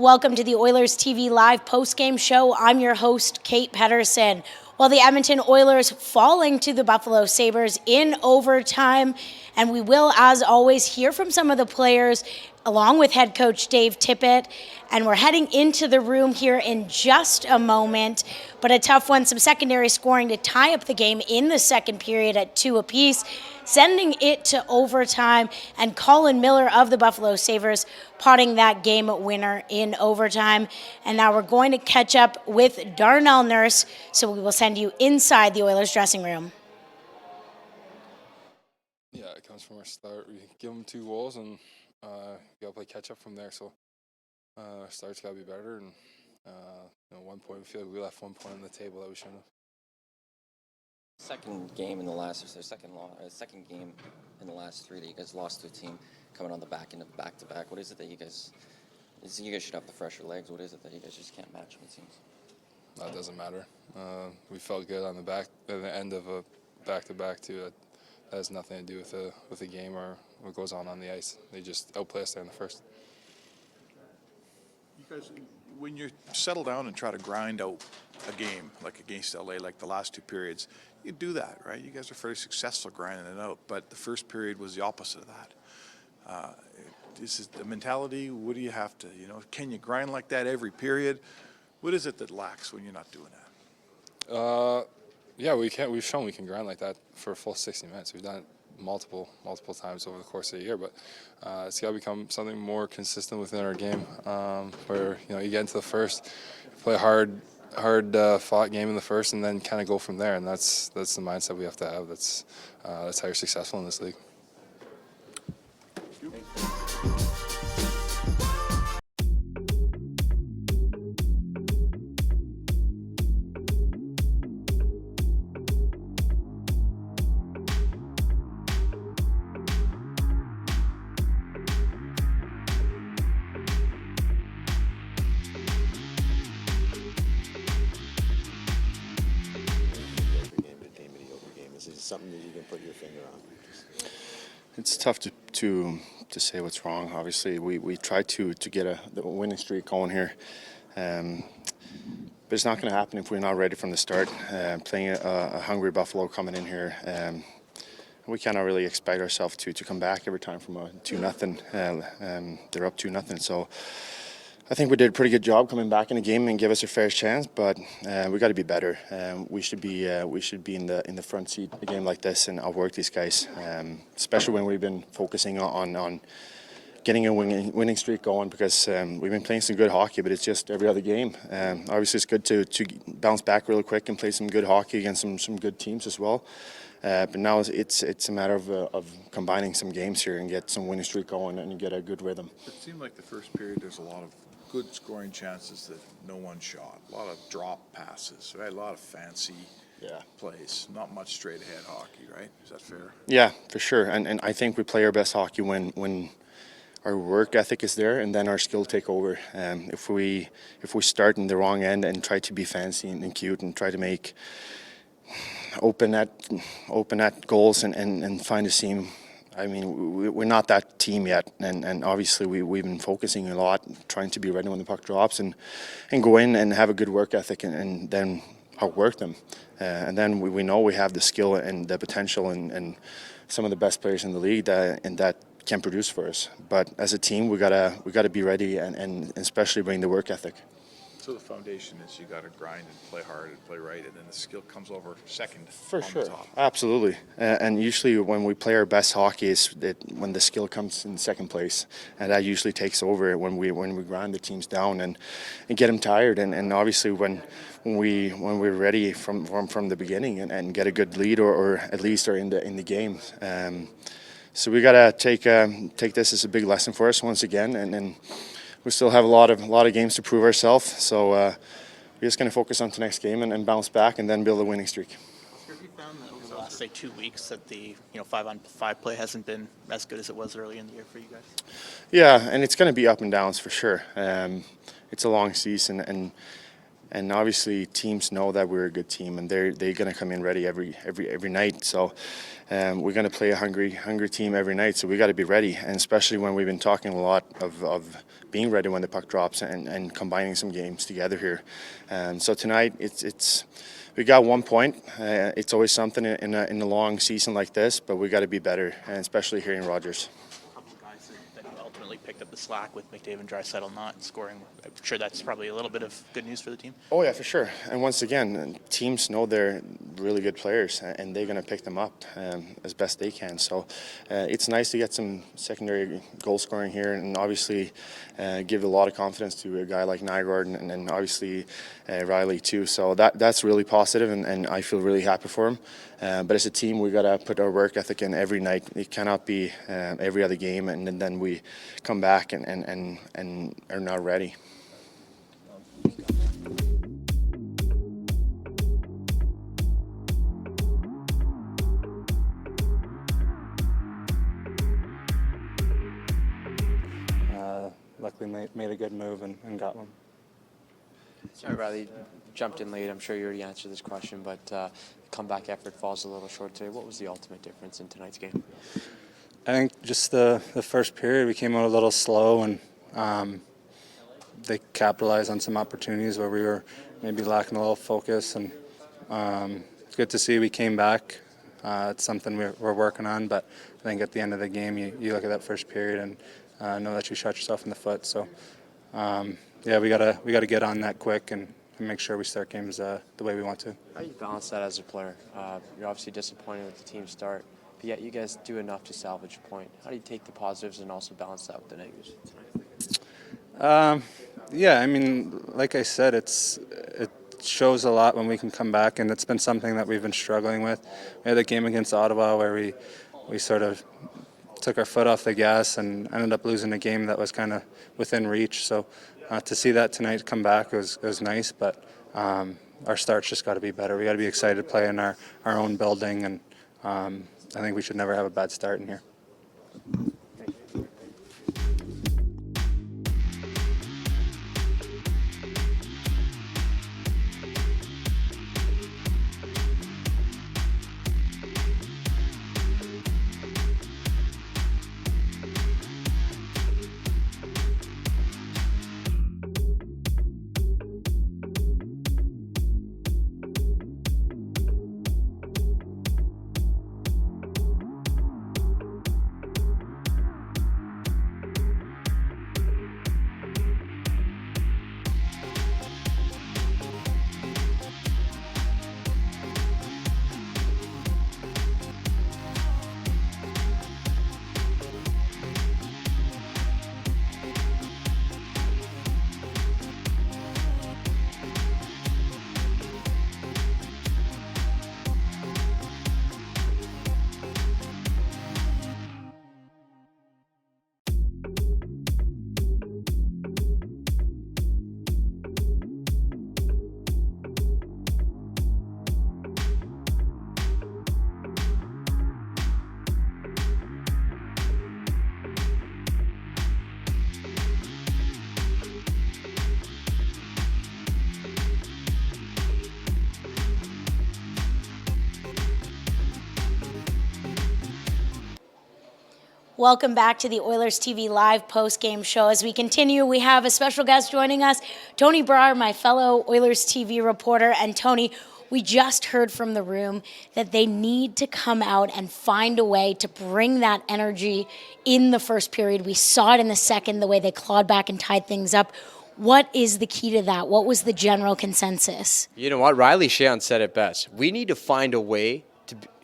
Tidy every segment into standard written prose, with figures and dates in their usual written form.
Welcome to the Oilers TV Live postgame show. I'm your host, Kate Pedersen. Well, the Edmonton Oilers falling to the Buffalo Sabres in overtime, and we will, as always, hear from some of the players along with head coach Dave Tippett, and we're heading into the room here in just a moment, but a tough one, some secondary scoring to tie up the game in the second period at 2 apiece, sending it to overtime, and Colin Miller of the Buffalo Sabres potting that game winner in overtime. And now we're going to catch up with Darnell Nurse, so we will send you inside the Oilers dressing room. Yeah, it comes from our start. We give them 2 goals and got to play catch up from there. So our start's got to be better. And 1 point, we feel like we left 1 point on the table that we shouldn't have. Second game in the last three that you guys lost to a team coming on the back end of back-to-back. What is it that you guys should have the fresher legs? What is it that you guys just can't match, it seems? That doesn't matter. We felt good on the end of a back-to-back too. That has nothing to do with the game or what goes on the ice. They just outplay us there in the first. You guys, when you settle down and try to grind out a game like against LA, like the last 2 periods, you do that, right? You guys are very successful grinding it out, but the first period was the opposite of that. This is the mentality. What do you have to, can you grind like that every period? What is it that lacks when you're not doing that? Yeah, we can. We've shown we can grind like that for a full 60 minutes. We've done it multiple times over the course of the year, but it's got to become something more consistent within our game. Where you get into the first, play a hard fought game in the first, and then kind of go from there. And that's the mindset we have to have. That's how you're successful in this league. Something that you can put your finger on? It's tough to say what's wrong. Obviously, we tried to get the winning streak going here, but it's not going to happen if we're not ready from the start. Playing a hungry Buffalo coming in here, we cannot really expect ourselves to come back every time from a 2-0. They're up 2-0, so. I think we did a pretty good job coming back in the game and give us a fair chance, but we got to be better. We should be in the front seat a game like this and outwork these guys, especially when we've been focusing on getting a winning streak going, because we've been playing some good hockey, but it's just every other game. Obviously, it's good to bounce back really quick and play some good hockey against some good teams as well. But now it's a matter of combining some games here and get some winning streak going and get a good rhythm. It seemed like the first period there's a lot of good scoring chances that no one shot. A lot of drop passes, right? A lot of fancy plays. Not much straight ahead hockey, right? Is that fair? Yeah, for sure. And I think we play our best hockey when our work ethic is there and then our skill take over. If we start in the wrong end and try to be fancy and cute and try to make open net goals and find a seam. I mean, we're not that team yet, and obviously we've been focusing a lot, trying to be ready when the puck drops and go in and have a good work ethic and then outwork them. And then we know we have the skill and the potential and some of the best players in the league that can produce for us. But as a team, we gotta be ready and especially bring the work ethic. So the foundation is you got to grind and play hard and play right, and then the skill comes over second. For sure, absolutely. And usually when we play our best hockey is when the skill comes in second place, and that usually takes over when we grind the teams down and get them tired. And obviously when we're ready from the beginning and get a good lead or at least are in the game. So we gotta take this as a big lesson for us once again, and we still have a lot of games to prove ourselves, so we're just going to focus on tonight's game and bounce back and then build a winning streak. Have you found that over the last 2 weeks that the 5-on-5 play hasn't been as good as it was early in the year for you guys? Yeah, and it's going to be up and downs for sure. It's a long season, and and obviously teams know that we're a good team, and they're going to come in ready every night. So we're going to play a hungry team every night. So we got to be ready, and especially when we've been talking a lot of being ready when the puck drops and combining some games together here. So tonight it's. We got 1 point. It's always something in a long season like this, but we got to be better, and especially here in Rogers. A couple guys that ultimately picked up the slack with McDavid and Draisaitl not scoring. I'm sure that's probably a little bit of good news for the team. Oh yeah, for sure. And once again, teams know they're really good players, and they're going to pick them up as best they can. So it's nice to get some secondary goal scoring here, and obviously give a lot of confidence to a guy like Nygaard and obviously Riley too. So that's really positive, and I feel really happy for him. But as a team, we got to put our work ethic in every night. It cannot be every other game, and then we come back and are not ready. Luckily made a good move and got one. Sorry, Riley, jumped in late. I'm sure you already answered this question, but the comeback effort falls a little short today. What was the ultimate difference in tonight's game? I think just the first period we came out a little slow, and they capitalized on some opportunities where we were maybe lacking a little focus, and it's good to see we came back. It's something we're working on, but I think at the end of the game you look at that first period and know that you shot yourself in the foot. So yeah, we gotta get on that quick and make sure we start games the way we want to. How do you balance that as a player? You're obviously disappointed with the team start, but yet you guys do enough to salvage a point. How do you take the positives and also balance that with the negatives tonight? Yeah, I mean, like I said, it shows a lot when we can come back, and it's been something that we've been struggling with. We had a game against Ottawa where we sort of took our foot off the gas and ended up losing a game that was kind of within reach. So to see that tonight come back was nice, but our start's just got to be better. We got to be excited to play in our own building, and I think we should never have a bad start in here. Welcome back to the Oilers TV Live post-game show. As we continue, we have a special guest joining us, Tony Brar, my fellow Oilers TV reporter. And Tony, we just heard from the room that they need to come out and find a way to bring that energy in the first period. We saw it in the second, the way they clawed back and tied things up. What is the key to that? What was the general consensus? You know what? Riley Sheahan said it best. We need to find a way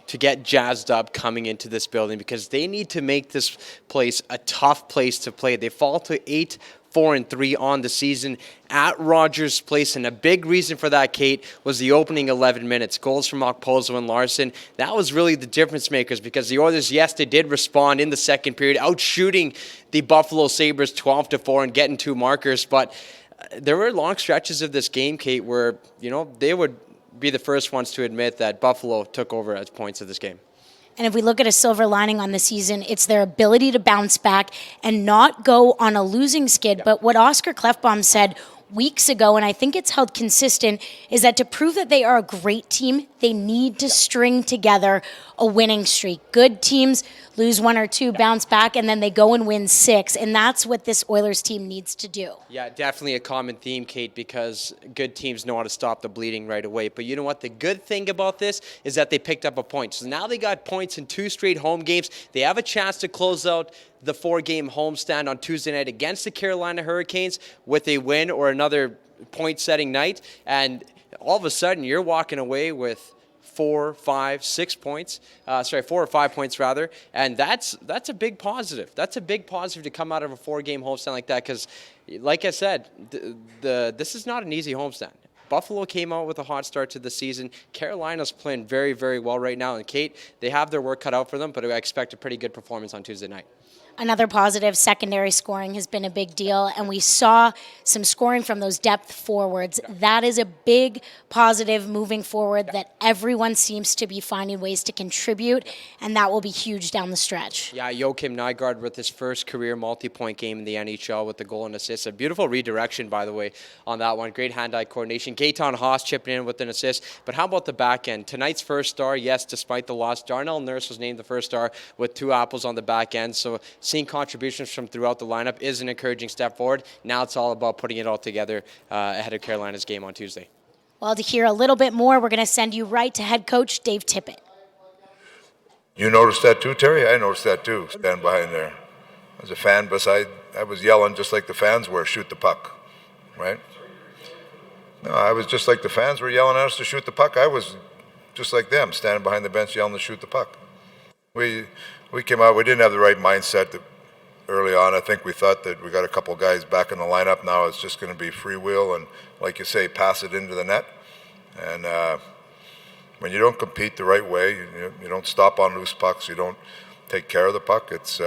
to get jazzed up coming into this building, because they need to make this place a tough place to play. They fall to 8-4-3 on the season at Rogers Place, and a big reason for that, Kate, was the opening 11 minutes. Goals from Okposo and Larson. That was really the difference makers, because the Oilers, yes, they did respond in the second period, outshooting the Buffalo Sabres 12-4 and getting 2 markers, but there were long stretches of this game, Kate, where, you know, they would be the first ones to admit that Buffalo took over as points of this game. And if we look at a silver lining on the season, it's their ability to bounce back and not go on a losing skid. But what Oscar Klefbom said weeks ago, and I think it's held consistent, is that to prove that they are a great team, they need to string together a winning streak. Good teams lose 1 or 2, bounce back, and then they go and win 6, and that's what this Oilers team needs to do. Yeah, definitely a common theme, Kate, because good teams know how to stop the bleeding right away. But you know what? The good thing about this is that they picked up a point. So now they got points in 2 straight home games. They have a chance to close out the 4-game homestand on Tuesday night against the Carolina Hurricanes with a win or another point-setting night. And all of a sudden, you're walking away with 4, 5, 6 points. 4 or 5 points rather, and that's a big positive. That's a big positive to come out of a 4-game homestand like that, because, like I said, this is not an easy homestand. Buffalo came out with a hot start to the season. Carolina's playing very, very well right now, and Kate, they have their work cut out for them, but I expect a pretty good performance on Tuesday night. Another positive, secondary scoring has been a big deal, and we saw some scoring from those depth forwards. That is a big positive moving forward, that everyone seems to be finding ways to contribute, and that will be huge down the stretch. Yeah, Joakim Nygard with his first career multi-point game in the NHL with the goal and assist. A beautiful redirection, by the way, on that one. Great hand-eye coordination. Gaetan Haas chipping in with an assist. But how about the back end? Tonight's first star, yes, despite the loss, Darnell Nurse was named the first star with 2 apples on the back end. So seeing contributions from throughout the lineup is an encouraging step forward. Now it's all about putting it all together ahead of Carolina's game on Tuesday. Well, to hear a little bit more, we're going to send you right to head coach Dave Tippett. You noticed that too, Terry? I noticed that too, stand behind there. As a fan I was yelling just like the fans were, shoot the puck, right? No, I was just like the fans were yelling at us to shoot the puck. I was just like them, standing behind the bench yelling to shoot the puck. We came out, we didn't have the right mindset early on. I think we thought that we got a couple guys back in the lineup. Now it's just going to be freewheel and, like you say, pass it into the net. And when you don't compete the right way, you don't stop on loose pucks, you don't take care of the puck, it's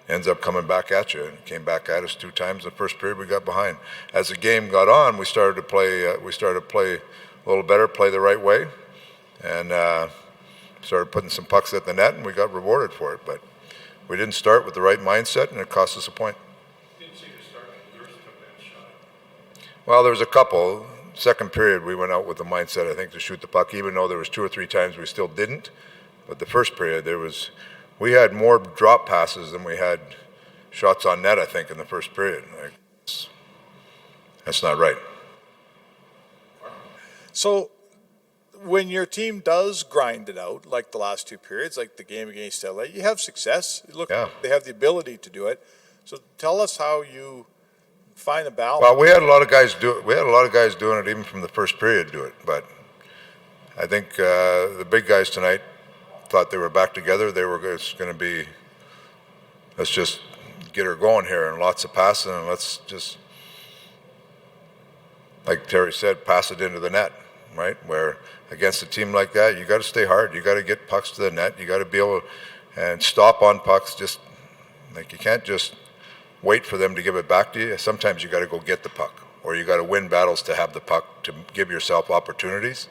ends up coming back at you. It came back at us 2 times. The first period we got behind. As the game got on, we started to play a little better, play the right way, and started putting some pucks at the net, and we got rewarded for it. But we didn't start with the right mindset, and it cost us a point. Didn't see you start. Yours took that shot. Well, there was a couple. Second period, we went out with the mindset, I think, to shoot the puck, even though there was 2 or 3 times we still didn't. But the first period, we had more drop passes than we had shots on net, I think, in the first period. That's not right. So when your team does grind it out, like the last 2 periods, like the game against LA, you have success. Look, yeah. They have the ability to do it. So tell us how you find a balance. Well, we had a lot of guys do it. We had a lot of guys doing it even from the first period do it. But I think the big guys tonight thought they were back together. They were going to be, let's just get her going here, and lots of passing, and let's just, like Terry said, pass it into the net, right? Where against a team like that, you got to stay hard. You got to get pucks to the net. You got to be able to and stop on pucks. Just like you can't just wait for them to give it back to you. Sometimes you got to go get the puck, or you got to win battles to have the puck to give yourself opportunities.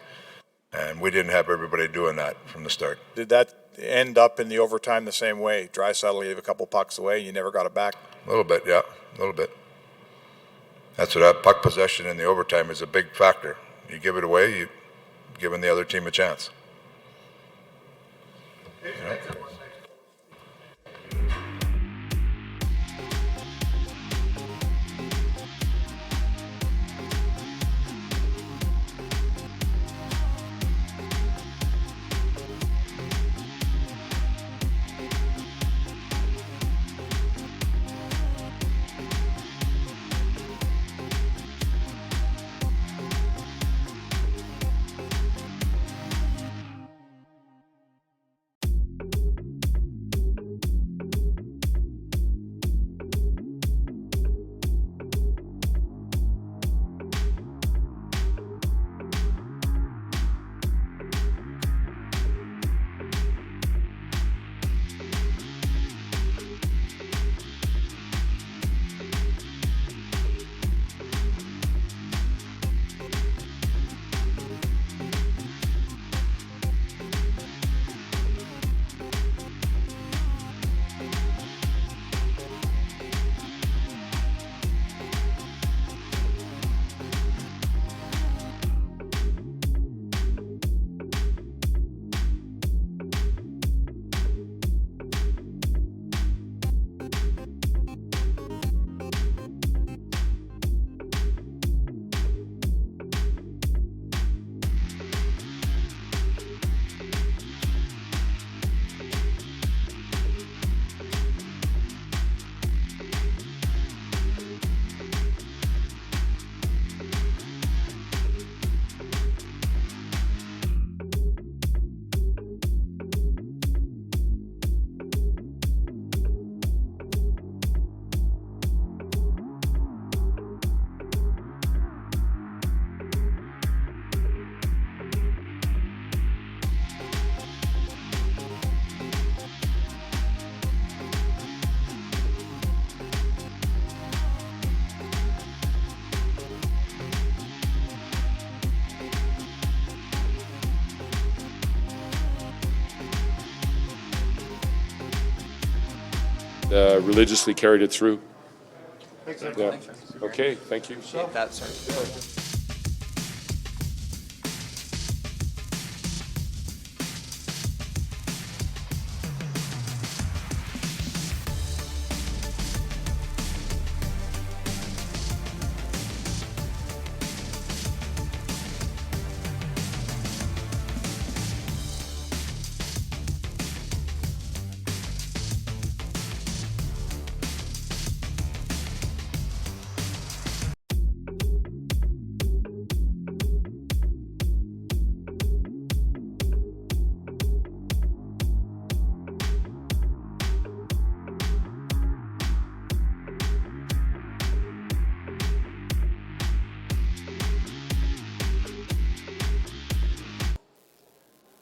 And we didn't have everybody doing that from the start. Did that end up in the overtime the same way? Draisaitl gave a couple pucks away, you never got it back? A little bit, yeah, a little bit. That's what puck possession in the overtime is a big factor. You give it away, you're giving the other team a chance. Yeah. religiously carried it through. Yeah. Okay, thank you. That's right.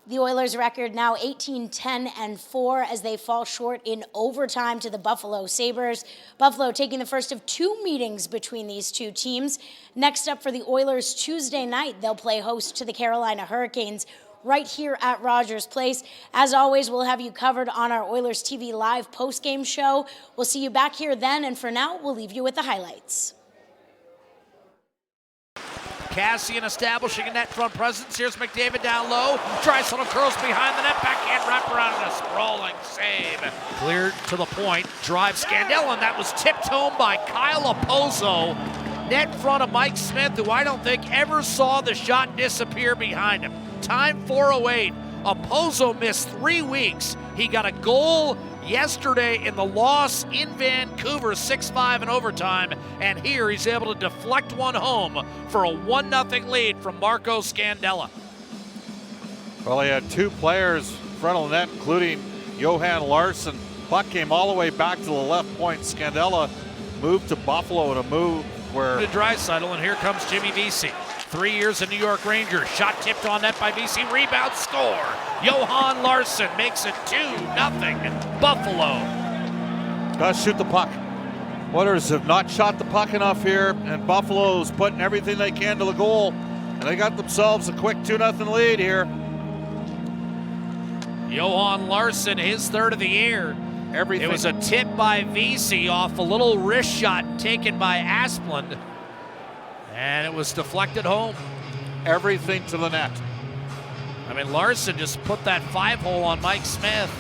The Oilers' record now 18-10-4 as they fall short in overtime to the Buffalo Sabres. Buffalo taking the first of two meetings between these two teams. Next up for the Oilers Tuesday night, they'll play host to the Carolina Hurricanes right here at Rogers Place. As always, we'll have you covered on our Oilers TV Live postgame show. We'll see you back here then, and for now, we'll leave you with the highlights. Cassian establishing a net front presence. Here's McDavid down low. Draisaitl curls behind the net. Backhand wrap around and a sprawling save. Cleared to the point. Drives Scandella, and that was tipped home by Kyle Okposo. Net front of Mike Smith, who I don't think ever saw the shot disappear behind him. Time 4:08. Okposo missed 3 weeks. He got a goal yesterday in the loss in Vancouver, 6-5 in overtime, and here he's able to deflect one home for a 1-0 lead from Marco Scandella. Well, he had two players in front of the net, including Johan Larsson. Puck came all the way back to the left point. Scandella moved to Buffalo in a move where... To Draisaitl, and here comes Jimmy Vesey. 3 years in New York Rangers. Shot tipped on net by Vesey. Rebound, score. Johan Larsson makes it 2-0 Buffalo. Got to shoot the puck. Oilers have not shot the puck enough here, and Buffalo's putting everything they can to the goal. And they got themselves a quick 2-0 lead here. Johan Larsson, his third of the year. Everything. It was a tip by Vesey off a little wrist shot taken by Asplund. And it was deflected home. Everything to the net. I mean, Larsson just put that 5-hole on Mike Smith.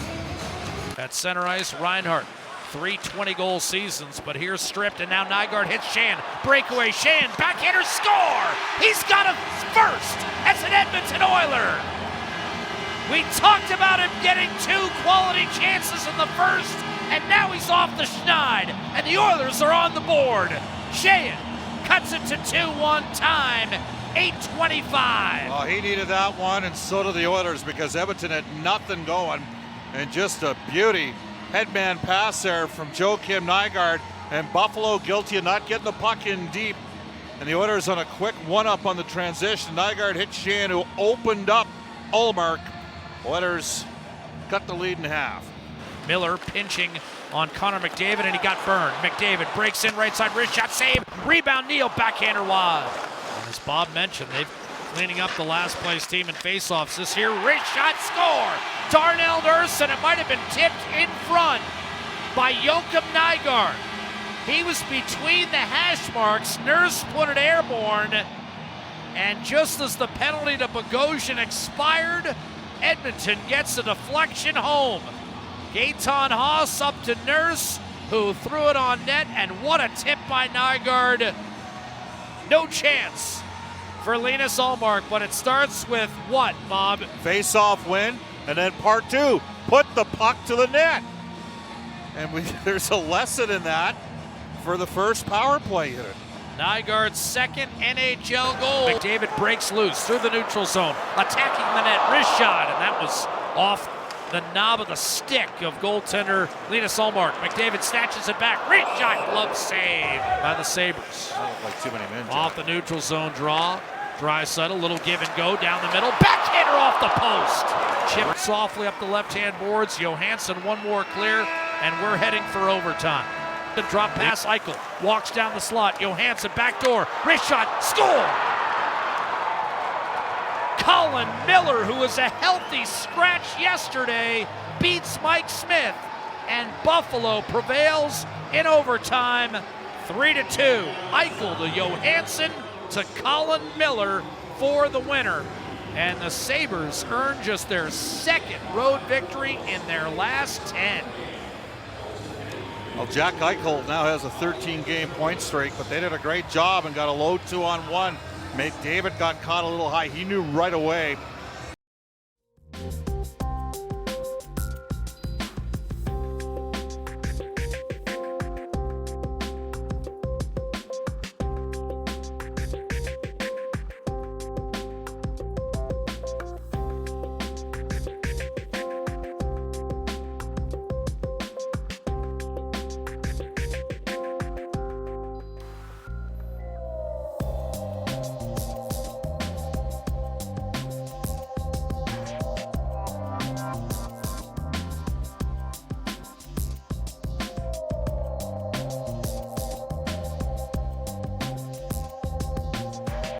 At center ice, Reinhart. 3 20-goal seasons, but here's stripped, and now Nygaard hits Shan. Breakaway, Shan, backhander, score! He's got a first as an Edmonton Oiler. We talked about him getting 2 quality chances in the first, and now he's off the schneid, and the Oilers are on the board. Shan cuts it to 2-1 time, 8:25. Well, he needed that one, and so did the Oilers, because Edmonton had nothing going, and just a beauty. Headman pass there from Joakim Nygaard, and Buffalo guilty of not getting the puck in deep. And the Oilers on a quick one-up on the transition. Nygaard hit Shan, who opened up Ullmark. Oilers cut the lead in half. Miller pinching on Connor McDavid, and he got burned. McDavid breaks in right side, wrist shot, save, rebound, Neal, backhander wide. And as Bob mentioned, they've cleaning up the last place team in faceoffs. This here, wrist shot, score! Darnell Nurse, and it might have been tipped in front by Joakim Nygaard. He was between the hash marks. Nurse put it airborne, and just as the penalty to Bogosian expired, Edmonton gets a deflection home. Gaetan Haas up to Nurse, who threw it on net, and what a tip by Nygaard. No chance for Linus Ullmark, but it starts with what, Bob? Face-off win, and then part 2, put the puck to the net. And there's a lesson in that for the first power play unit. Nygaard's second NHL goal. McDavid breaks loose through the neutral zone, attacking the net, wrist shot, and that was off the knob of the stick of goaltender Linus Ullmark. McDavid snatches it back, wrist shot, glove save by the Sabres. Like too many men. Off the neutral zone draw. Draisaitl, little give and go down the middle. Backhander off the post. Chipped softly up the left-hand boards. Johansson one more clear, and we're heading for overtime. The drop pass, Eichel walks down the slot. Johansson backdoor, wrist shot, score! Colin Miller, who was a healthy scratch yesterday, beats Mike Smith and Buffalo prevails in overtime, 3-2. Eichel to Johansson to Colin Miller for the winner. And the Sabres earn just their second road victory in their last 10. Well, Jack Eichel now has a 13-game point streak, but they did a great job and got a low 2-on-1. McDavid got caught a little high. He knew right away